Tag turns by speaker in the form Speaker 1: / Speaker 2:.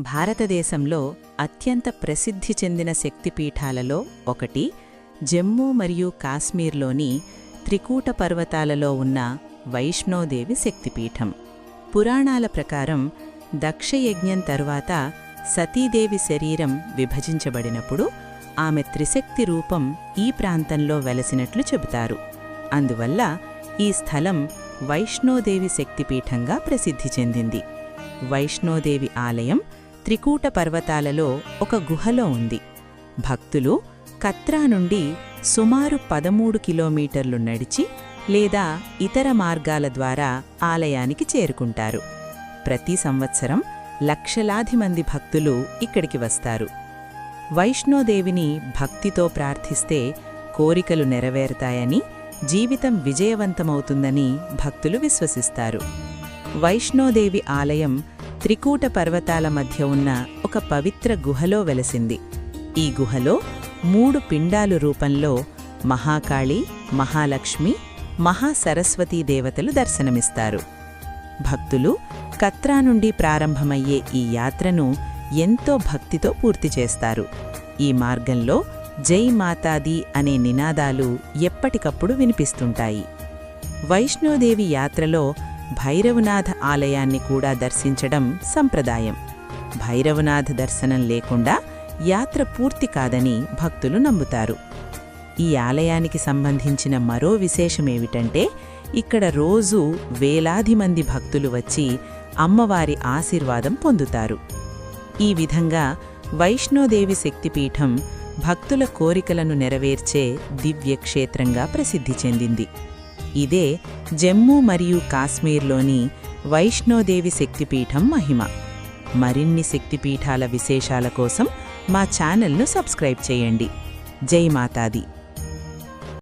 Speaker 1: భారతదేశంలో అత్యంత ప్రసిద్ధి చెందిన శక్తిపీఠాలలో ఒకటి జమ్మూ మరియు కాశ్మీర్లోని త్రికూట పర్వతాలలో ఉన్న వైష్ణోదేవి శక్తిపీఠం. పురాణాల ప్రకారం దక్షయజ్ఞం తరువాత సతీదేవి శరీరం విభజించబడినప్పుడు ఆమె త్రిశక్తి రూపం ఈ ప్రాంతంలో వెలసినట్లు చెబుతారు. అందువల్ల ఈ స్థలం వైష్ణోదేవి శక్తిపీఠంగా ప్రసిద్ధి చెందింది. వైష్ణోదేవి ఆలయం త్రికూట పర్వతాలలో ఒక గుహలో ఉంది. భక్తులు కత్రా నుండి సుమారు 13 కిలోమీటర్లు నడిచి లేదా ఇతర మార్గాల ద్వారా ఆలయానికి చేరుకుంటారు. ప్రతి సంవత్సరం లక్షలాది మంది భక్తులు ఇక్కడికి వస్తారు. వైష్ణోదేవిని భక్తితో ప్రార్థిస్తే కోరికలు నెరవేరుతాయని, జీవితం విజయవంతమవుతుందని భక్తులు విశ్వసిస్తారు. వైష్ణోదేవి ఆలయం త్రికూట పర్వతాల మధ్య ఉన్న ఒక పవిత్ర గుహలో వెలసింది. ఈ గుహలో 3 పిండాలు రూపంలో మహాకాళి, మహాలక్ష్మి, మహాసరస్వతీ దేవతలు దర్శనమిస్తారు. భక్తులు కత్రా నుండి ప్రారంభమయ్యే ఈ యాత్రను ఎంతో భక్తితో పూర్తి చేస్తారు. ఈ మార్గంలో జై మాతాది అనే నినాదాలు ఎప్పటికప్పుడు వినిపిస్తుంటాయి. వైష్ణోదేవి యాత్రలో భైరవనాథ ఆలయాన్ని కూడా దర్శించడం సంప్రదాయం. భైరవనాథ దర్శనం లేకుండా యాత్ర పూర్తి కాదని భక్తులు నమ్ముతారు. ఈ ఆలయానికి సంబంధించిన మరో విశేషమేమిటంటే, ఇక్కడ రోజూ వేలాది మంది భక్తులు వచ్చి అమ్మవారి ఆశీర్వాదం పొందుతారు. ఈ విధంగా వైష్ణోదేవి శక్తిపీఠం భక్తుల కోరికలను నెరవేర్చే దివ్యక్షేత్రంగా ప్రసిద్ధి చెందింది. ఇదే జమ్మూ మరియు కాశ్మీర్లోని వైష్ణోదేవి శక్తిపీఠం మహిమ. మరిన్ని శక్తిపీఠాల విశేషాల కోసం మా ఛానల్ను సబ్స్క్రైబ్ చేయండి. జై మాతాది.